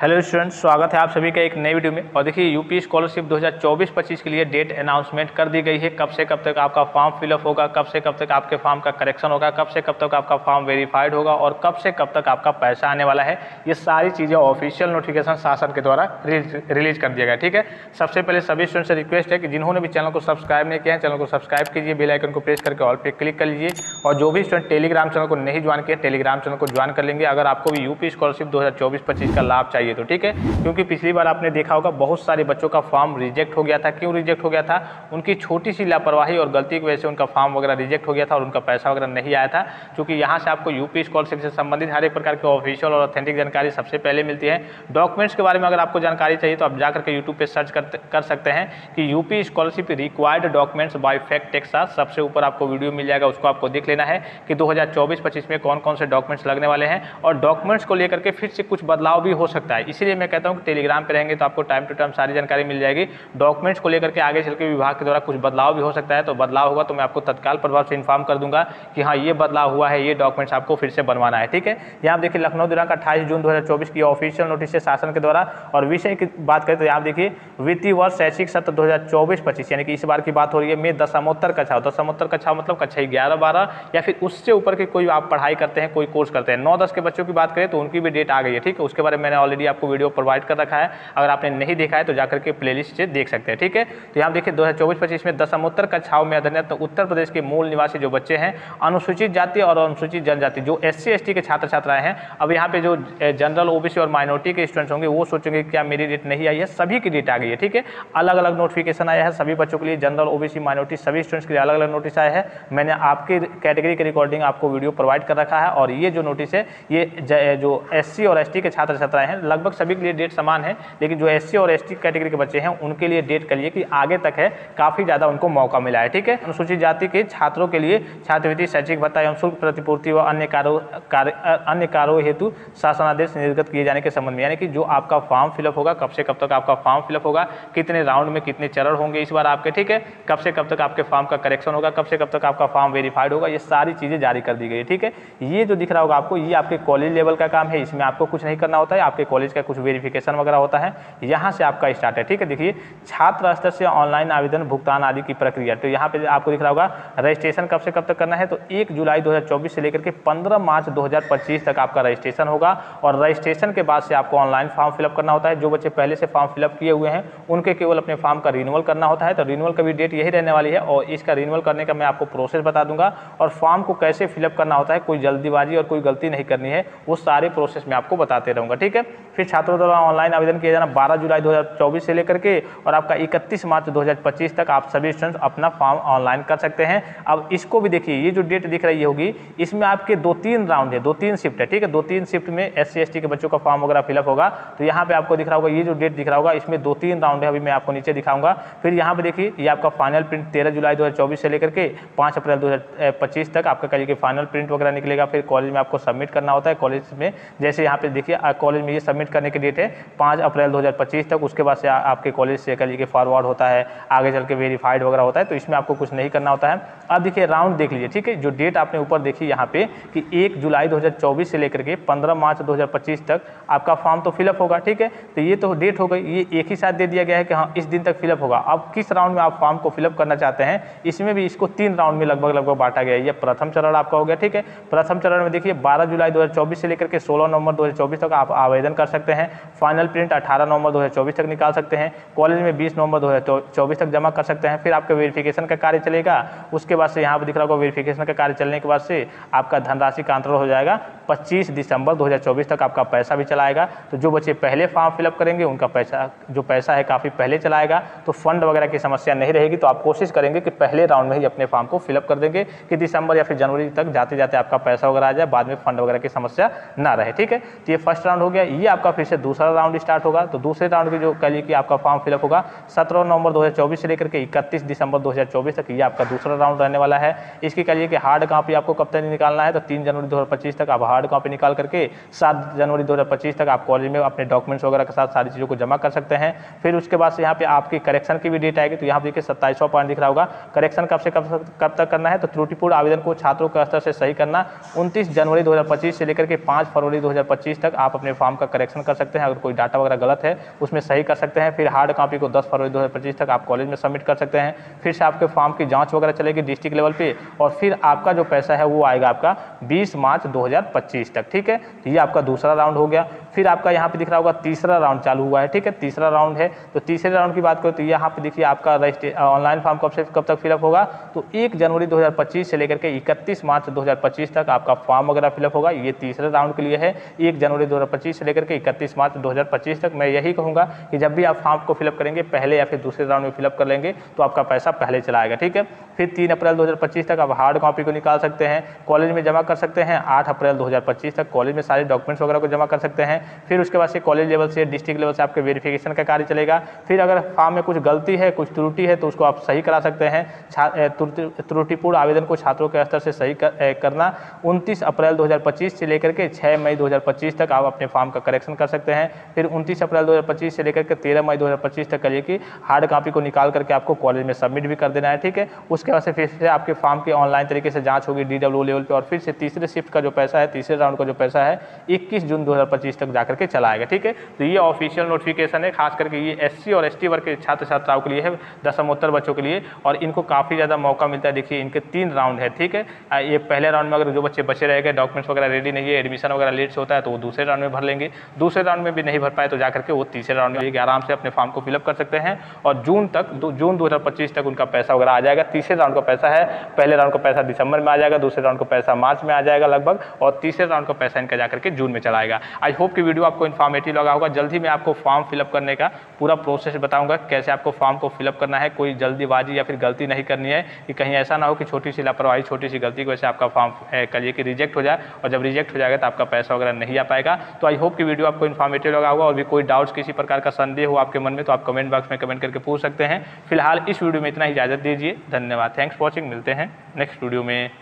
Hello students, स्वागत है आप सभी का एक नई वीडियो में। और देखिए यूपी स्कॉलरशिप 2024-25 के लिए डेट अनाउंसमेंट कर दी गई है। कब से कब तक आपका फॉर्म फिलअप होगा, कब से कब तक आपके फॉर्म का करेक्शन होगा, कब से कब तक आपका फॉर्म वेरीफाइड होगा और कब से कब तक आपका पैसा आने वाला है, ये सारी चीज़ें ऑफिशियल नोटिफिकेशन शासन के द्वारा रिलीज कर दिया गया। ठीक है, सबसे पहले सभी स्टूडेंट से रिक्वेस्ट है कि जिन्होंने भी चैनल को सब्सक्राइब नहीं किया है, चैनल को सब्सक्राइब कीजिए, बेल आइकन को प्रेस करके ऑल पे क्लिक कर लीजिए। और जो भी स्टूडेंट टेलीग्राम चैनल को नहीं ज्वाइन किया, टेलीग्राम चैनल को ज्वाइन कर लेंगे अगर आपको भी यूपी स्कॉलरशिप 2024-25 का लाभ चाहिए तो। ठीक है, क्योंकि पिछली बार आपने देखा होगा बहुत सारे बच्चों का फॉर्म रिजेक्ट हो गया था। क्यों रिजेक्ट हो गया था? उनकी छोटी सी लापरवाही और गलती की वजह से उनका फॉर्म वगैरह रिजेक्ट हो गया था और उनका पैसा वगैरह नहीं आया था। क्योंकि यहाँ से आपको यूपी स्कॉलरशिप से संबंधित हर एक प्रकार की ऑफिशियल और ऑथेंटिक जानकारी सबसे पहले मिलती है। डॉक्यूमेंट्स के बारे में अगर आपको जानकारी चाहिए तो आप जाकर के यूट्यूब पे सर्च कर सकते हैं कि UP scholarship required documents bye fact Texas, सबसे ऊपर आपको वीडियो मिल जाएगा, उसको आपको देख लेना है कि 2024-25 में कौन कौन से डॉक्यूमेंट्स लगने वाले हैं। और डॉक्यूमेंट्स को लेकर के फिर से कुछ बदलाव भी हो सकता है, इसीलिए मैं कहता हूँ कि टेलीग्राम पे रहेंगे तो आपको टाइम टू टाइम सारी जानकारी मिल जाएगी। डॉक्यूमेंट्स को लेकर के आगे चल के विभाग के द्वारा कुछ बदलाव भी हो सकता है, तो बदलाव होगा तो मैं आपको तत्काल प्रभाव से इन्फॉर्म कर दूंगा कि हाँ ये बदलाव हुआ है, ये डॉक्यूमेंट्स आपको फिर से बनवाना है। ठीक है, यहाँ देखिए लखनऊ दिनांक 28 जून 2024 की ऑफिशियल नोटिस है शासन के द्वारा। और विषय की बात करें तो यहाँ देखिए वित्तीय वर्ष शैक्षिक सत्र 2024-25 यानी कि इस बार की बात हो रही है में दशमोत्तर कक्षा। दशमोत्तर कक्षा मतलब कक्षा 11-12 या फिर उससे ऊपर के कोई आप पढ़ाई करते हैं, कोई कोर्स करते हैं। 9-10 के बच्चों की बात करें तो उनकी भी डेट आ गई है। ठीक है, उसके बारे में मैंने ऑलरेडी आपको वीडियो प्रोवाइड कर रखा है, अगर आपने नहीं देखा है तो जाकर के प्लेलिस्ट से देख सकते हैं। ठीक है, तो यहाँ देखिए 2024-25 में दशमोत्तर कक्षाओं में अध्ययनरत उत्तर प्रदेश के मूल निवासी जो बच्चे हैं, अनुसूचित जाति और अनुसूचित जनजाति जो SC/ST के छात्र छात्राएं हैं। अब यहाँ पे जो जनरल OBC और माइनॉरिटी के स्टूडेंट्स होंगे वो सोचेंगे क्या मेरी डेट नहीं आई है, सभी की डेट आ गई है। ठीक है, अलग अलग नोटिफिकेशन आया है सभी बच्चों के लिए, जनरल OBC माइनॉरिटी सभी स्टूडेंट्स के लिए अलग अलग नोटिस आया है। मैंने आपके कैटेगरी के रिकॉर्डिंग आपको वीडियो प्रोवाइड कर रखा है। और ये जो नोटिस है ये जो SC और ST के छात्र छात्राएं हैं लगभग सभी के लिए डेट समान है, लेकिन जो SC और ST कैटेगरी के बच्चे हैं उनके लिए डेट करिए कि आगे तक है, काफ़ी ज़्यादा उनको मौका मिला है। ठीक है, अनुसूचित जाति के छात्रों के लिए छात्रवृत्ति, शैक्षिक भत्ता एवं शुल्क प्रतिपूर्ति व अन्य कार्यों हेतु शासनादेश निर्गत किए जाने के संबंध में, यानी कि जो आपका फॉर्म फिलअप होगा, कब से कब तक आपका फॉर्म फिलअप होगा, कितने राउंड में कितने चरण होंगे इस बार आपके। ठीक है, कब से कब तक आपके फॉर्म का करेक्शन होगा, कब से कब तक आपका फॉर्म वेरीफाइड होगा, ये सारी चीज़ें जारी कर दी गई है। ठीक है, ये जो दिख रहा होगा आपको ये आपके कॉलेज लेवल का काम है, इसमें आपको कुछ नहीं करना होता है, आपके कॉलेज का कुछ वेरिफिकेशन वगैरह होता है, यहाँ से आपका स्टार्ट है। ठीक है, देखिए छात्र स्तर से ऑनलाइन आवेदन भुगतान आदि की प्रक्रिया, तो यहाँ पे आपको दिख रहा होगा रजिस्ट्रेशन कब से कब तक करना है, तो 1 जुलाई 2024 से लेकर के 15 मार्च 2025 तक आपका रजिस्ट्रेशन होगा। और रजिस्ट्रेशन के बाद से आपको ऑनलाइन फॉर्म फिलअप करना होता है। जो बच्चे पहले से फॉर्म फिलअप किए हुए हैं उनके केवल अपने फॉर्म का रिन्यूअल करना होता है, तो रिन्यूअल का भी डेट यही रहने वाली है और इसका रिन्यूअल करने का मैं आपको प्रोसेस बता दूंगा। और फॉर्म को कैसे फिलअप करना होता है, कोई जल्दीबाजी और कोई गलती नहीं करनी है, वो सारे प्रोसेस में आपको बताते रहूँगा। ठीक है, फिर छात्रों द्वारा ऑनलाइन आवेदन किया जाना 12 जुलाई 2024 से लेकर के और आपका 31 मार्च 2025 तक आप सभी स्टूडेंट्स अपना फॉर्म ऑनलाइन कर सकते हैं। अब इसको भी देखिए, ये जो डेट दिख रही होगी इसमें आपके 2-3 राउंड है, 2-3 शिफ्ट है। ठीक है, 2-3 शिफ्ट में SC/ST के बच्चों का फॉर्म वगैरह फिलअप होगा। तो यहाँ पे आपको दिख रहा होगा ये जो डेट दिख रहा होगा इसमें 2-3 राउंड है, अभी मैं आपको नीचे दिखाऊंगा। फिर यहाँ पे देखिए ये आपका फाइनल प्रिंट 13 जुलाई 2024 से लेकर के 5 अप्रैल 2025 तक आपका कल के फाइनल प्रिंट वगैरह निकलेगा। फिर कॉलेज में आपको सबमिट करना होता है। कॉलेज में जैसे यहाँ पे देखिए कॉलेज में ये सबमिट करने की डेट है 5 अप्रैल 2025 तक, उसके बाद से आपके कॉलेज से कल के फॉरवर्ड होता है, आगे चल के वेरीफाइड वगैरह होता है, तो इसमें आपको कुछ नहीं करना होता है। अब देखिए राउंड देख लीजिए। ठीक है, जो डेट आपने ऊपर देखी यहाँ पे कि 1 जुलाई 2024 से लेकर के 15 मार्च 2025 तक आपका फॉर्म तो फिलअप होगा। ठीक है, तो ये तो डेट हो गई, ये एक ही साथ दे दिया गया है कि हाँ इस दिन तक फिलअप होगा। अब किस राउंड में आप फॉर्म को फिलअप करना चाहते हैं, इसमें भी इसको 3 राउंड में लगभग बांटा गया है। ये प्रथम चरण आपका हो गया। ठीक है, प्रथम चरण में देखिए 12 जुलाई 2024 से लेकर के 16 नवंबर 2024 तक आप आवेदन कर सकते हैं। फाइनल प्रिंट 18 नवंबर 2024 तक निकाल सकते हैं। कॉलेज में 20 नवंबर 2024 तक जमा कर सकते हैं। फिर आपका वेरिफिकेशन का कार्य चलेगा। उसके बाद से यहाँ पर दिख रहा होगा वेरिफिकेशन का कार्य चलने के बाद से आपका धनराशि का अंतरण हो जाएगा। 25 दिसंबर 2024 तक आपका पैसा भी चलाएगा। तो जो बच्चे पहले फॉर्म फिलअप करेंगे उनका पैसा है काफ़ी पहले चलाएगा, तो फंड वगैरह की समस्या नहीं रहेगी। तो आप कोशिश करेंगे कि पहले राउंड में ही अपने फॉर्म को फिलअप कर देंगे कि दिसंबर या फिर जनवरी तक जाते जाते आपका पैसा वगैरह आ जाए, बाद में फंड वगैरह की समस्या ना रहे। ठीक है, तो ये फर्स्ट राउंड हो गया। ये आपका फिर से दूसरा राउंड स्टार्ट होगा। तो दूसरे राउंड की जो कल की आपका फॉर्म फिलअप होगा 17 नवंबर 2024 से लेकर के 31 दिसंबर 2024 तक, ये आपका दूसरा राउंड रहने वाला है। इसके कहिए कि हार्ड कॉपी आपको कब तक निकालना है, तो 3 जनवरी 2025 तक आप हार्ड कॉपी निकाल करके 7 जनवरी 2025 तक आप कॉलेज में अपने डॉक्यूमेंट्स वगैरह के साथ सारी चीज़ों को जमा कर सकते हैं। फिर उसके बाद से यहाँ पे आपकी करेक्शन की भी डेट आएगी। तो यहाँ देखिए 27वां पॉइंट दिख रहा होगा, करेक्शन कब से कब तक करना है, तो त्रुटिपूर्ण आवेदन को छात्रों के स्तर से सही करना 29 जनवरी 2025 से लेकर के 5 फरवरी 2025 तक आप अपने फॉर्म का करेक्शन करेक्शन कर सकते हैं, अगर कोई डाटा वगैरह गलत है उसमें सही कर सकते हैं। फिर हार्ड कॉपी को 10 फरवरी 2025 तक आप कॉलेज में सबमिट कर सकते हैं। फिर से आपके फॉर्म की जाँच वगैरह चलेगी डिस्ट्रिक्ट लेवल पर, और फिर आपका जो पैसा है वो आएगा आपका 20 मार्च 2025 तक। ठीक है, तो ये आपका दूसरा राउंड हो गया। फिर आपका यहाँ पे दिख रहा होगा तीसरा राउंड चालू हुआ है। ठीक है, तीसरा राउंड है। तो तीसरे राउंड की बात करें तो यहाँ पे देखिए आपका ऑनलाइन फॉर्म कब तक फिलअप होगा, तो 1 जनवरी 2025 से लेकर के 31 मार्च 2025 तक आपका फॉर्म वगैरह फिलअप होगा। ये तीसरे राउंड के लिए है, 1 जनवरी 2025 से लेकर के 31 मार्च 2025 तक। मैं यही कहूँगा कि जब भी आप फॉर्म को फिलअप करेंगे पहले या फिर दूसरे राउंड में फिलअप कर लेंगे तो आपका पैसा पहले चला आएगा। ठीक है, फिर 3 अप्रैल 2025 तक आप हार्ड कॉपी को निकाल सकते हैं, कॉलेज में जमा कर सकते हैं। 8 अप्रैल 2025 तक कॉलेज में सारे डॉक्यूमेंट्स वगैरह को जमा कर सकते हैं। फिर उसके बाद से कॉलेज लेवल से डिस्ट्रिक्ट लेवल से आपके वेरिफिकेशन का कार्य चलेगा। फिर अगर फॉर्म में कुछ गलती है, कुछ त्रुटि है तो उसको आप सही करा सकते हैं। त्रुटिपूर्ण आवेदन को छात्रों के स्तर से सही करना। 29 अप्रैल 2025 से लेकर के 6 मई 2025 तक आप अपने फॉर्म का करेक्शन कर सकते हैं। फिर 29 अप्रैल 2025 से लेकर के 13 मई 2025 तक करिए कि हार्ड कॉपी को निकाल करके आपको कॉलेज में सबमिट भी कर देना है। ठीक है, उसके बाद से फिर से आपके फॉर्म की ऑनलाइन तरीके से जाँच होगी DW लेवल पर, और फिर से तीसरे शिफ्ट का जो पैसा है, तीसरे राउंड का जो पैसा है 21 जून 2025 तक जाकर के चला आएगा। ठीक है, तो ये ऑफिशियल नोटिफिकेशन है, खास करके ये SC और ST वर्ग के छात्र छात्राओं के लिए है, दशमोत्तर बच्चों के लिए, और इनको काफ़ी ज़्यादा मौका मिलता है। देखिए इनके 3 राउंड है। ठीक है, ये पहले राउंड में अगर जो बच्चे बचे रहेंगे, डॉक्यूमेंट्स वगैरह रेडी नहीं है, एडमिशन वगैरह लेट से होता है तो वो दूसरे राउंड में भर लेंगे। दूसरे राउंड में भी नहीं भर पाए तो जाकर के वो तीसरे राउंड में आराम से अपने फॉर्म को फिलअप कर सकते हैं, और जून 2025 तक उनका पैसा वगैरह आ जाएगा। तीसरे राउंड का पैसा है, पहले राउंड का पैसा दिसंबर में आ जाएगा, दूसरे राउंड का पैसा मार्च में आ जाएगा लगभग, और तीसरे राउंड का पैसा इनका जाकर के जून में चला आएगा। आई होप कि वीडियो आपको इन्फॉर्मेटिव लगा होगा। जल्द ही मैं आपको फॉर्म फिलअप करने का पूरा प्रोसेस बताऊंगा, कैसे आपको फॉर्म को फिलअप करना है। कोई जल्दीबाजी या फिर गलती नहीं करनी है कि कहीं ऐसा ना हो कि छोटी सी लापरवाही, छोटी सी गलती की वजह से आपका फॉर्म करिए कि रिजेक्ट हो जाए, और जब रिजेक्ट हो जाएगा तो आपका पैसा वगैरह नहीं आ पाएगा। तो आई होप कि वीडियो आपको इन्फॉर्मेटिव लगा होगा, और भी कोई डाउट्स, किसी प्रकार का संदेह हो आपके मन में तो आप कमेंट बॉक्स में कमेंट करके पूछ सकते हैं। फिलहाल इस वीडियो में इतना ही, इजाज़त दीजिए। धन्यवाद, थैंक्स फॉर वॉचिंग। मिलते हैं नेक्स्ट वीडियो में।